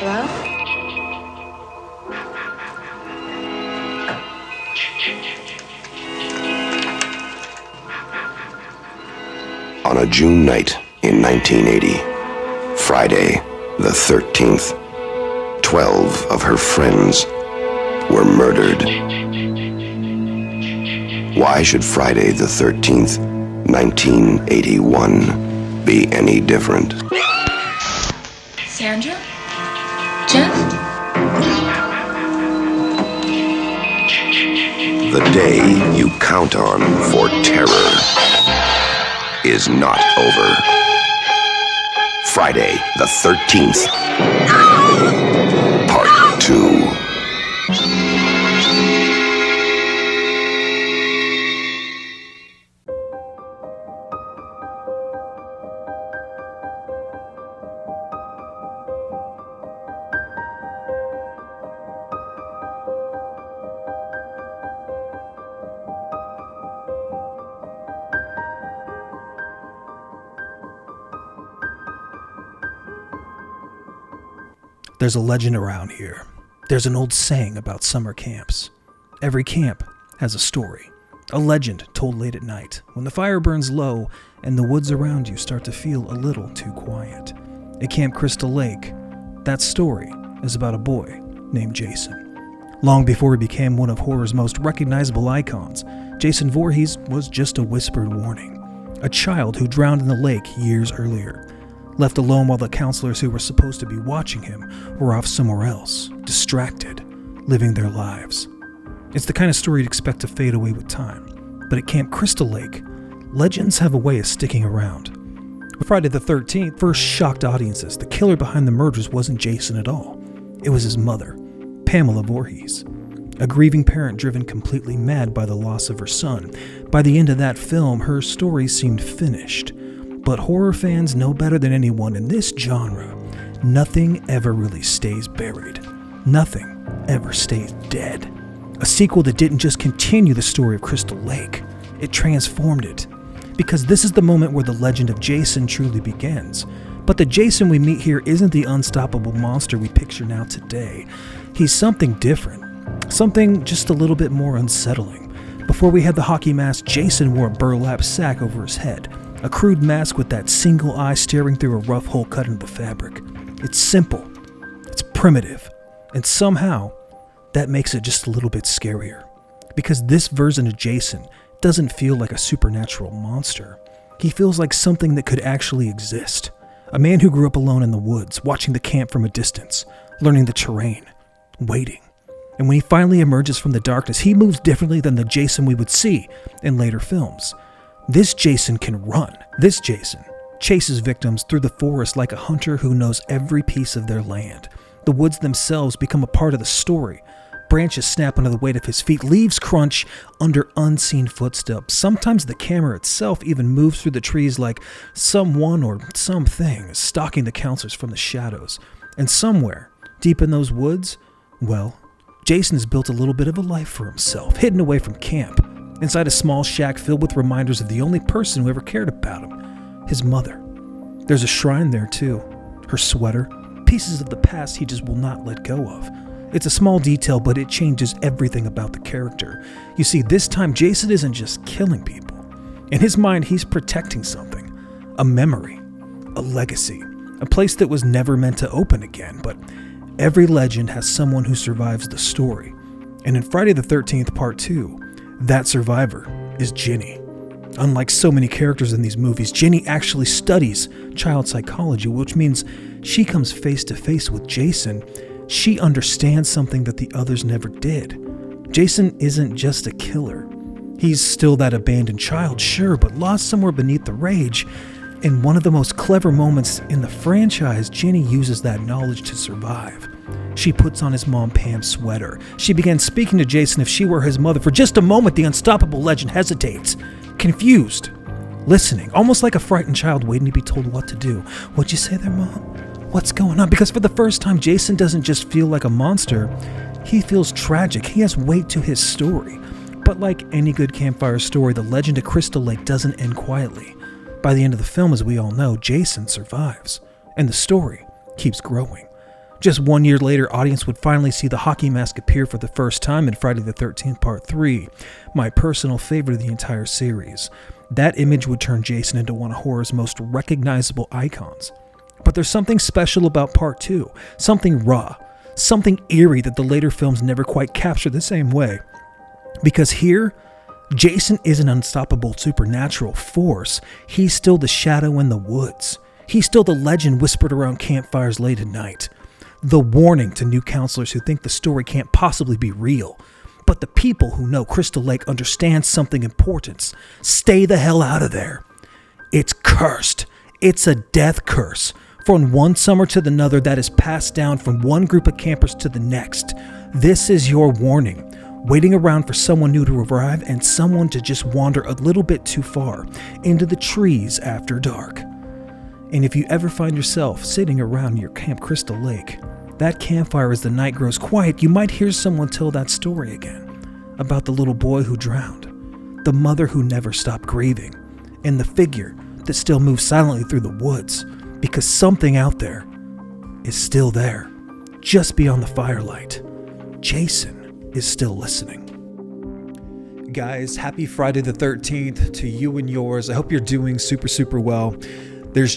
Hello? On a June night in 1980, Friday the 13th, 12 of her friends were murdered. Why should Friday the 13th, 1981 be any different? Sandra? Jeff? The day you count on for terror is not over. Friday the 13th, Part 2. There's a legend around here. There's an old saying about summer camps. Every camp has a story, a legend told late at night, when the fire burns low and the woods around you start to feel a little too quiet. At Camp Crystal Lake, that story is about a boy named Jason. Long before he became one of horror's most recognizable icons, Jason Voorhees was just a whispered warning. A child who drowned in the lake years earlier. Left alone while the counselors who were supposed to be watching him were off somewhere else, distracted, living their lives. It's the kind of story you'd expect to fade away with time, but at Camp Crystal Lake, legends have a way of sticking around. Friday the 13th first shocked audiences. The killer behind the murders wasn't Jason at all. It was his mother, Pamela Voorhees, a grieving parent driven completely mad by the loss of her son. By the end of that film, her story seemed finished. But horror fans know better than anyone in this genre, nothing ever really stays buried. Nothing ever stays dead. A sequel that didn't just continue the story of Crystal Lake, it transformed it. Because this is the moment where the legend of Jason truly begins. But the Jason we meet here isn't the unstoppable monster we picture now today. He's something different, something just a little bit more unsettling. Before we had the hockey mask, Jason wore a burlap sack over his head. A crude mask with that single eye staring through a rough hole cut into the fabric. It's simple, it's primitive, and somehow that makes it just a little bit scarier. Because this version of Jason doesn't feel like a supernatural monster. He feels like something that could actually exist. A man who grew up alone in the woods, watching the camp from a distance, learning the terrain, waiting. And when he finally emerges from the darkness, he moves differently than the Jason we would see in later films. This Jason can run. This Jason chases victims through the forest like a hunter who knows every piece of their land. The woods themselves become a part of the story. Branches snap under the weight of his feet, leaves crunch under unseen footsteps. Sometimes the camera itself even moves through the trees like someone or something is stalking the counselors from the shadows. And somewhere, deep in those woods, well, Jason has built a little bit of a life for himself, hidden away from camp. Inside a small shack filled with reminders of the only person who ever cared about him, his mother. There's a shrine there too, her sweater, pieces of the past he just will not let go of. It's a small detail, but it changes everything about the character. You see, this time Jason isn't just killing people. In his mind, he's protecting something, a memory, a legacy, a place that was never meant to open again, but every legend has someone who survives the story. And in Friday the 13th Part 2, that survivor is Ginny. Unlike so many characters in these movies, Ginny actually studies child psychology, which means she comes face to face with Jason. She understands something that the others never did. Jason isn't just a killer. He's still that abandoned child, sure, but lost somewhere beneath the rage. In one of the most clever moments in the franchise, Ginny uses that knowledge to survive. She puts on his mom Pam's sweater. She begins speaking to Jason if she were his mother. For just a moment, the unstoppable legend hesitates, confused, listening, almost like a frightened child waiting to be told what to do. What'd you say there, Mom? What's going on? Because for the first time, Jason doesn't just feel like a monster. He feels tragic. He has weight to his story. But like any good campfire story, the legend of Crystal Lake doesn't end quietly. By the end of the film, as we all know, Jason survives, and the story keeps growing. Just 1 year later, audience would finally see the hockey mask appear for the first time in Friday the 13th Part 3, my personal favorite of the entire series. That image would turn Jason into one of horror's most recognizable icons. But there's something special about Part 2, something raw, something eerie that the later films never quite capture the same way. Because here, Jason is an unstoppable supernatural force. He's still the shadow in the woods. He's still the legend whispered around campfires late at night. The warning to new counselors who think the story can't possibly be real. But the people who know Crystal Lake understand something important. Stay the hell out of there. It's cursed. It's a death curse. From one summer to another that is passed down from one group of campers to the next. This is your warning. Waiting around for someone new to arrive and someone to just wander a little bit too far into the trees after dark. And if you ever find yourself sitting around your Camp Crystal Lake, that campfire as the night grows quiet, you might hear someone tell that story again. About the little boy who drowned, the mother who never stopped grieving, and the figure that still moves silently through the woods because something out there is still there, just beyond the firelight. Jason is still listening. Guys, happy Friday the 13th to you and yours. I hope you're doing super well. There's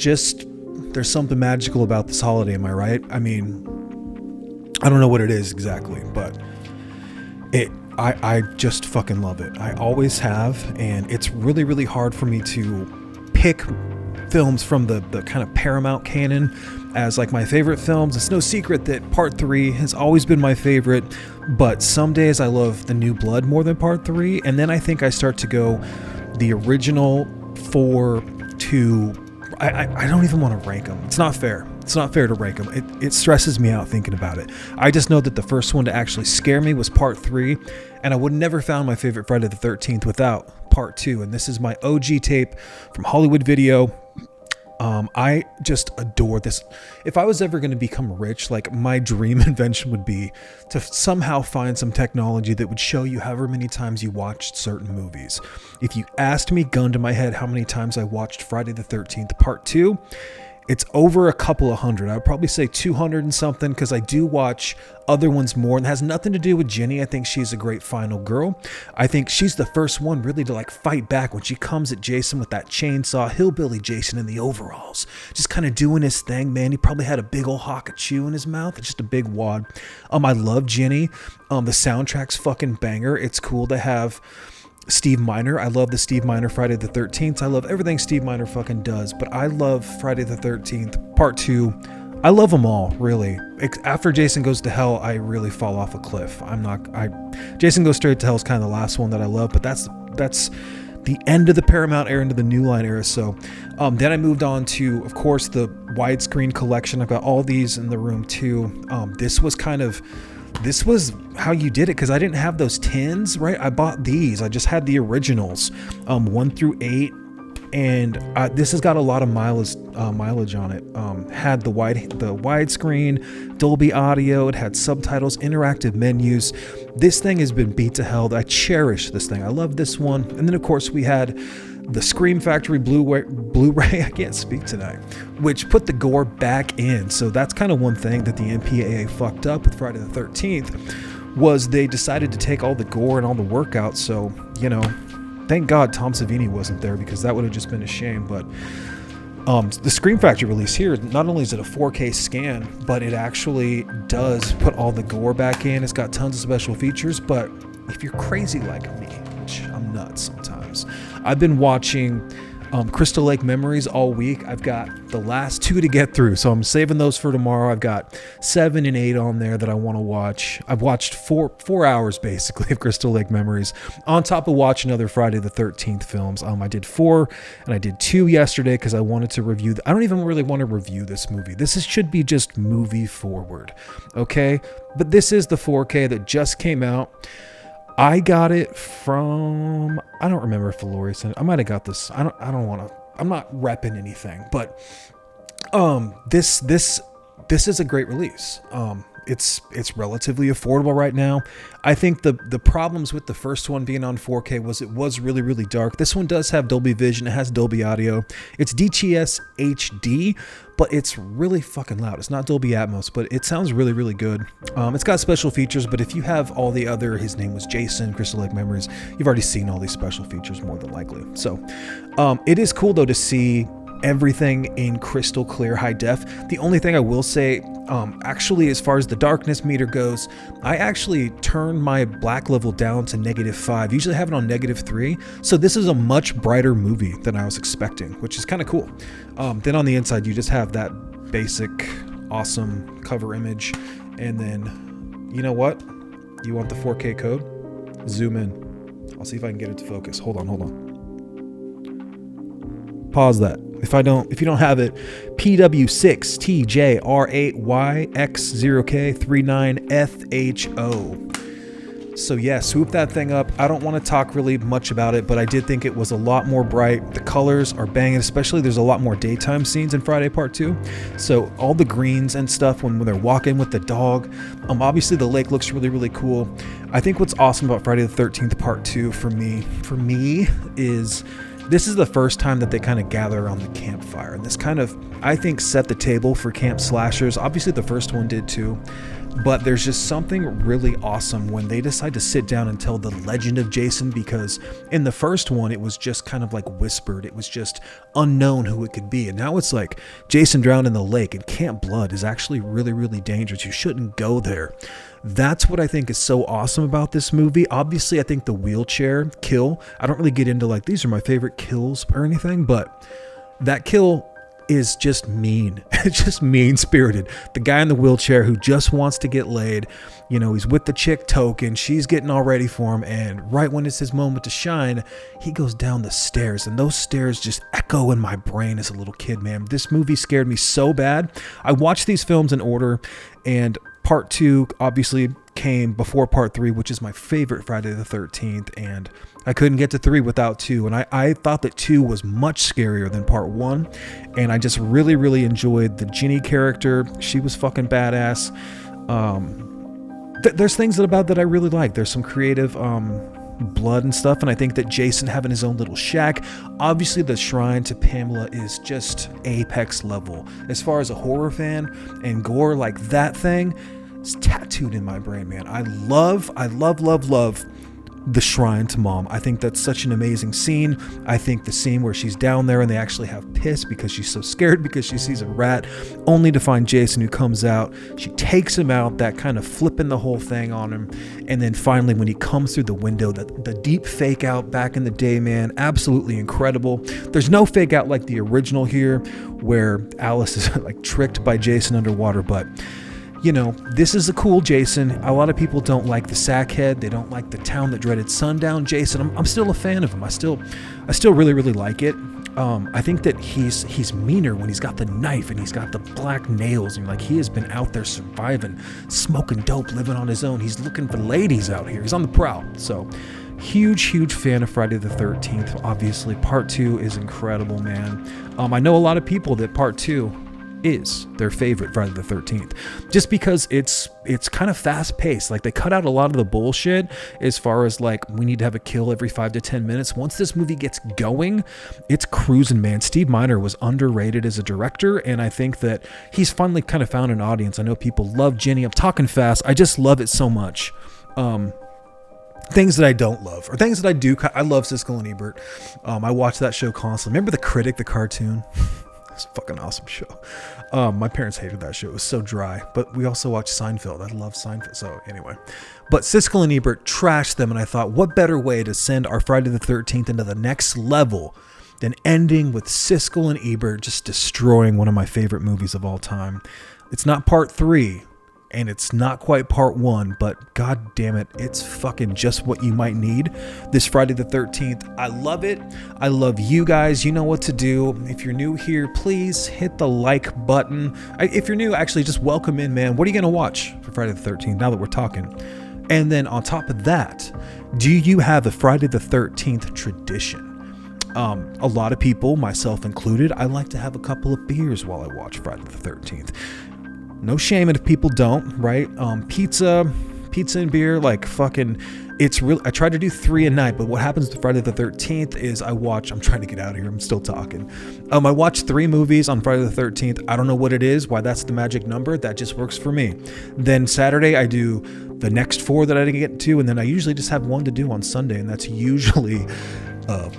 something magical about this holiday, am I right? I mean, I don't know what it is exactly, but I just fucking love it. I always have, and it's really hard for me to pick films from the kind of Paramount canon as like my favorite films. It's no secret that Part 3 has always been my favorite, but some days I love The New Blood more than Part 3, and then I think I start to go the original 4 to... I don't even want to rank them. It's not fair. It's not fair to rank them. It stresses me out thinking about it. I just know that the first one to actually scare me was Part 3, and I would never found my favorite Friday the 13th without Part 2, and this is my OG tape from Hollywood Video. I just adore this. If I was ever going to become rich, like my dream invention would be to somehow find some technology that would show you however many times you watched certain movies. If you asked me, gun to my head, how many times I watched Friday the 13th Part 2, it's over a couple of hundred. I would probably say 200 and something, because I do watch other ones more, and it has nothing to do with Ginny. I think she's a great final girl. I think she's the first one really to like fight back when she comes at Jason with that chainsaw, hillbilly Jason in the overalls, just kind of doing his thing, man. He probably had a big old hock of chew in his mouth. It's just a big wad. I love Ginny. The soundtrack's fucking banger. It's cool to have Steve Miner. I love the Steve Miner Friday the 13th. I love everything Steve Miner fucking does, but I love Friday the 13th Part 2. I love them all, really. After Jason Goes to Hell, I really fall off a cliff. Jason Goes Straight to Hell is kind of the last one that I love, but that's the end of the Paramount era into the New Line era. So then I moved on to, of course, the widescreen collection. I've got all these in the room too. This was how you did it, because I didn't have those tins, right? I bought these. I just had the originals, 1 through 8, and this has got a lot of mileage on it. Had the widescreen, Dolby Audio. It had subtitles, interactive menus. This thing has been beat to hell. I cherish this thing. I love this one. And then of course we had the Scream Factory Blu-ray, I can't speak tonight, which put the gore back in. So that's kind of one thing that the MPAA fucked up with Friday the 13th, was they decided to take all the gore and all the workouts. So, thank God Tom Savini wasn't there, because that would have just been a shame. But the Scream Factory release here, not only is it a 4K scan, but it actually does put all the gore back in. It's got tons of special features, but if you're crazy like me, which I'm nuts sometimes, I've been watching Crystal Lake Memories all week. I've got the last 2 to get through, so I'm saving those for tomorrow. I've got 7 and 8 on there that I want to watch. I've watched 4 hours basically of Crystal Lake Memories, on top of watching other Friday the 13th films. I did 4 and I did 2 yesterday because I wanted to review. I don't even really want to review this movie. Should be just movie forward, okay? But this is the 4K that just came out. I got it from, I don't remember if Valori sent it. I might have got this. I don't want to, I'm not repping anything, but this is a great release. it's relatively affordable right now. I think the problems with the first one being on 4K was it was really, really dark. This one does have Dolby Vision. It has Dolby Audio. It's DTS HD, but it's really fucking loud. It's not Dolby Atmos, but it sounds really, really good. It's got special features, but if you have all the other, his name was Jason, Crystal Lake Memories, you've already seen all these special features more than likely. So it is cool though to see everything in crystal clear high def. The only thing I will say, actually, as far as the darkness meter goes, I actually turned my black level down to -5. Usually I have it on -3. So this is a much brighter movie than I was expecting, which is kind of cool. Then on the inside, you just have that basic, awesome cover image. And then, you know what? You want the 4K code? Zoom in. I'll see if I can get it to focus. Hold on. Pause that. If you don't have it, PW6TJR8YX0K39FHO. So yeah, swoop that thing up. I don't want to talk really much about it, but I did think it was a lot more bright. The colors are banging, especially there's a lot more daytime scenes in Friday Part 2. So all the greens and stuff when they're walking with the dog. Obviously the lake looks really, really cool. I think what's awesome about Friday the 13th Part 2 for me is this is the first time that they kind of gather around the campfire. And this kind of, I think, set the table for camp slashers. Obviously, the first one did too. But there's just something really awesome when they decide to sit down and tell the legend of Jason, because in the first one, it was just kind of like whispered. It was just unknown who it could be. And now it's like Jason drowned in the lake, and Camp Blood is actually really, really dangerous. You shouldn't go there. That's what I think is so awesome about this movie. Obviously, I think the wheelchair kill, I don't really get into like, these are my favorite kills or anything, but that kill is just mean. It's just mean-spirited. The guy in the wheelchair who just wants to get laid, you know, he's with the chick Token, she's getting all ready for him, and right when it's his moment to shine, he goes down the stairs, and those stairs just echo in my brain as a little kid, man. This movie scared me so bad. I watched these films in order, and Part 2 obviously came before Part 3, which is my favorite Friday the 13th, and I couldn't get to 3 without 2, and I thought that 2 was much scarier than Part 1, and I just really, really enjoyed the Ginny character. She was fucking badass. There's things about that I really like. There's some creative blood and stuff, and I think that Jason having his own little shack, obviously the shrine to Pamela is just apex level. As far as a horror fan and gore, like that thing, it's tattooed in my brain, man. I love the shrine to Mom. I think that's such an amazing scene. I think the scene where she's down there and they actually have piss because she's so scared because she sees a rat, only to find Jason, who comes out. She takes him out, that kind of flipping the whole thing on him. And then finally, when he comes through the window, the deep fake out back in the day, man, absolutely incredible. There's no fake out like the original here, where Alice is like tricked by Jason underwater, but you know, this is a cool Jason. A lot of people don't like the Sackhead. They don't like the Town That Dreaded Sundown Jason. I'm still a fan of him. I still really, really like it. I think that he's meaner when he's got the knife and he's got the black nails, and like he has been out there surviving, smoking dope, living on his own. He's looking for ladies out here. He's on the prowl. So huge fan of Friday the 13th. Obviously, Part 2 is incredible, man. I know a lot of people that Part 2 is their favorite Friday the 13th, just because it's kind of fast paced. Like, they cut out a lot of the bullshit as far as like, we need to have a kill every 5 to 10 minutes. Once this movie gets going, it's cruising, man. Steve Miner was underrated as a director, and I think that he's finally kind of found an audience. I know people love Ginny. I'm talking fast. I just love it so much. Things that I don't love, or things that I do. I love Siskel and Ebert. I watch that show constantly. Remember The Critic, the cartoon? It's a fucking awesome show. My parents hated that show. It was so dry. But we also watched Seinfeld. I love Seinfeld. So anyway. But Siskel and Ebert trashed them, and I thought, what better way to send our Friday the 13th into the next level than ending with Siskel and Ebert just destroying one of my favorite movies of all time. It's not Part 3. And it's not quite Part 1, but god damn it, it's fucking just what you might need this Friday the 13th. I love it. I love you guys. You know what to do. If you're new here, please hit the like button. If you're new, actually, just welcome in, man. What are you going to watch for Friday the 13th now that we're talking? And then on top of that, do you have a Friday the 13th tradition? A lot of people, myself included, I like to have a couple of beers while I watch Friday the 13th. No shame if people don't, right? Pizza and beer, like fucking, it's real. I try to do 3 a night, but what happens to Friday the 13th is I'm trying to get out of here. I'm still talking. I watch 3 movies on Friday the 13th. I don't know what it is, why that's the magic number. That just works for me. Then Saturday, I do the next 4 that I didn't get to, and then I usually just have 1 to do on Sunday, and that's usually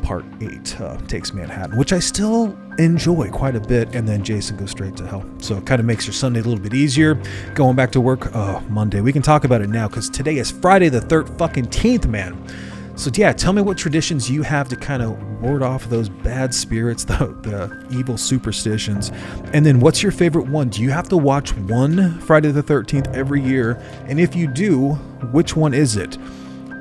part 8, Takes Manhattan, which I still enjoy quite a bit, and then Jason Goes Straight to Hell. So it kind of makes your Sunday a little bit easier. Going back to work, Monday. We can talk about it now because today is Friday the 13th, man. So yeah, tell me what traditions you have to kind of ward off those bad spirits, the evil superstitions. And then what's your favorite one? Do you have to watch one Friday the 13th every year? And if you do, which one is it?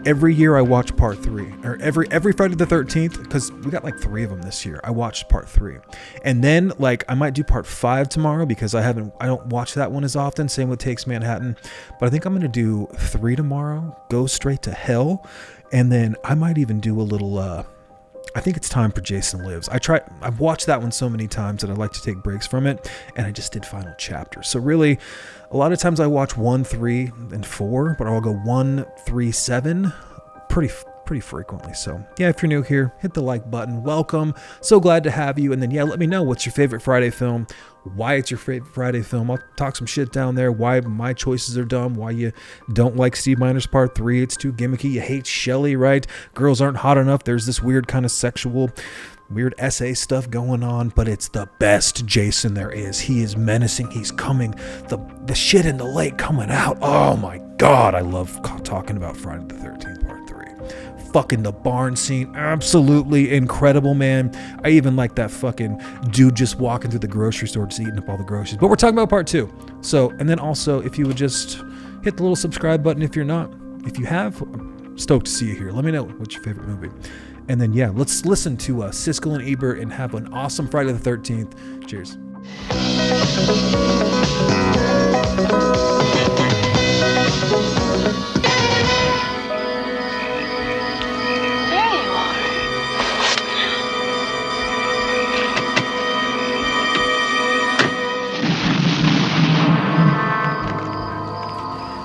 Every year I watch part 3, or every Friday the 13th, because we got like 3 of them this year. I watched part 3, and then like I might do part 5 tomorrow because I don't watch that one as often. Same with Takes Manhattan, but I think I'm gonna do 3 tomorrow. Go Straight to Hell, and then I might even do a little. I think it's time for Jason Lives. I've watched that one so many times that I like to take breaks from it, and I just did final chapter. So really, a lot of times I watch 1, 3, and 4, but I'll go 1, 3, 7 pretty frequently. So yeah, if you're new here, hit the like button. Welcome. So glad to have you. And then yeah, let me know what's your favorite Friday film, why it's your favorite Friday film. I'll talk some shit down there, why my choices are dumb, why you don't like Steve Miner's part 3, it's too gimmicky, you hate Shelley, right? Girls aren't hot enough. There's this weird kind of sexual, weird essay stuff going on, but it's the best Jason there is. He is menacing. He's coming. The shit in the lake coming out. Oh my God. I love talking about Friday the 13th part 3. Fucking the barn scene. Absolutely incredible, man. I even like that fucking dude just walking through the grocery store just eating up all the groceries. But we're talking about part 2. So, and then also if you would just hit the little subscribe button if you're not. If you have, I'm stoked to see you here. Let me know what's your favorite movie. And then, yeah, let's listen to Siskel and Ebert and have an awesome Friday the 13th. Cheers. There you are.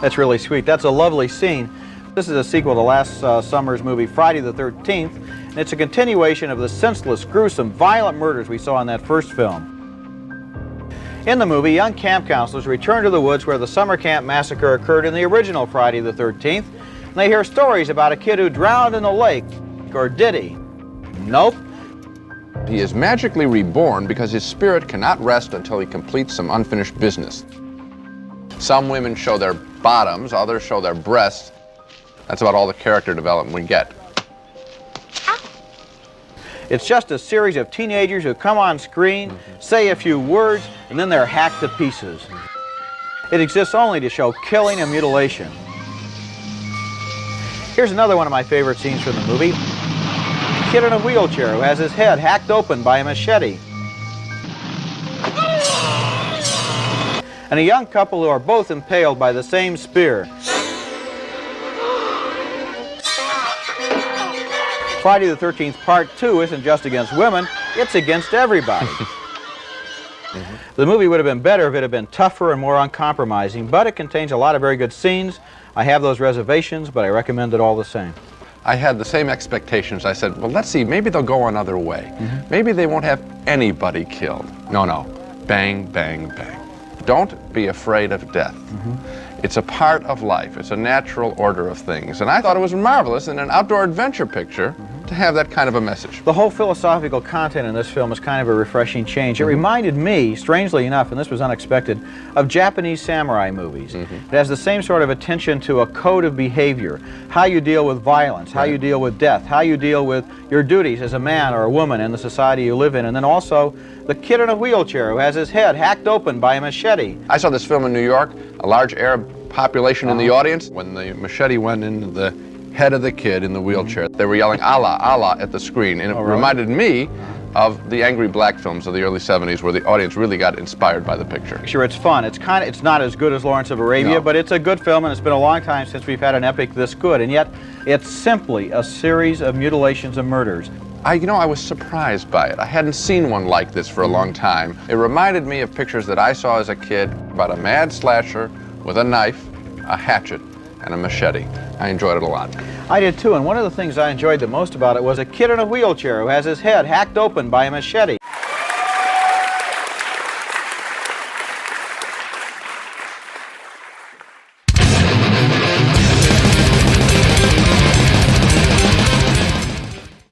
That's really sweet. That's a lovely scene. This is a sequel to last summer's movie Friday the 13th, and it's a continuation of the senseless, gruesome, violent murders we saw in that first film. In the movie, young camp counselors return to the woods where the summer camp massacre occurred in the original Friday the 13th, and they hear stories about a kid who drowned in the lake. Or did he? Nope. He is magically reborn because his spirit cannot rest until he completes some unfinished business. Some women show their bottoms, others show their breasts. That's about all the character development we get. It's just a series of teenagers who come on screen, say a few words, and then they're hacked to pieces. It exists only to show killing and mutilation. Here's another one of my favorite scenes from the movie. A kid in a wheelchair who has his head hacked open by a machete. And a young couple who are both impaled by the same spear. Friday the 13th Part 2 isn't just against women, it's against everybody. The movie would have been better if it had been tougher and more uncompromising, but it contains a lot of very good scenes. I have those reservations, but I recommend it all the same. I had the same expectations. I said, well, let's see, maybe they'll go another way. Maybe they won't have anybody killed. No, no. Bang, bang, bang. Don't be afraid of death. It's a part of life. It's a natural order of things. And I thought it was marvelous in an outdoor adventure picture to have that kind of a message. The whole philosophical content in this film is kind of a refreshing change. It reminded me, strangely enough, and this was unexpected, of Japanese samurai movies. It has the same sort of attention to a code of behavior, how you deal with violence, how you deal with death, how you deal with your duties as a man or a woman in the society you live in, and then also the kid in a wheelchair who has his head hacked open by a machete. I saw this film in New York, a large Arab population in the audience. When the machete went into the head of the kid in the wheelchair, they were yelling Allah, Allah at the screen, and it reminded me of the angry black films of the early 70s where the audience really got inspired by the picture. Sure, it's fun. It's not as good as Lawrence of Arabia, but it's a good film, and it's been a long time since we've had an epic this good, and yet it's simply a series of mutilations and murders. I was surprised by it. I hadn't seen one like this for a long time. It reminded me of pictures that I saw as a kid. about a mad slasher with a knife, a hatchet, and a machete. I enjoyed it a lot. I did too, and one of the things I enjoyed the most about it was a kid in a wheelchair who has his head hacked open by a machete.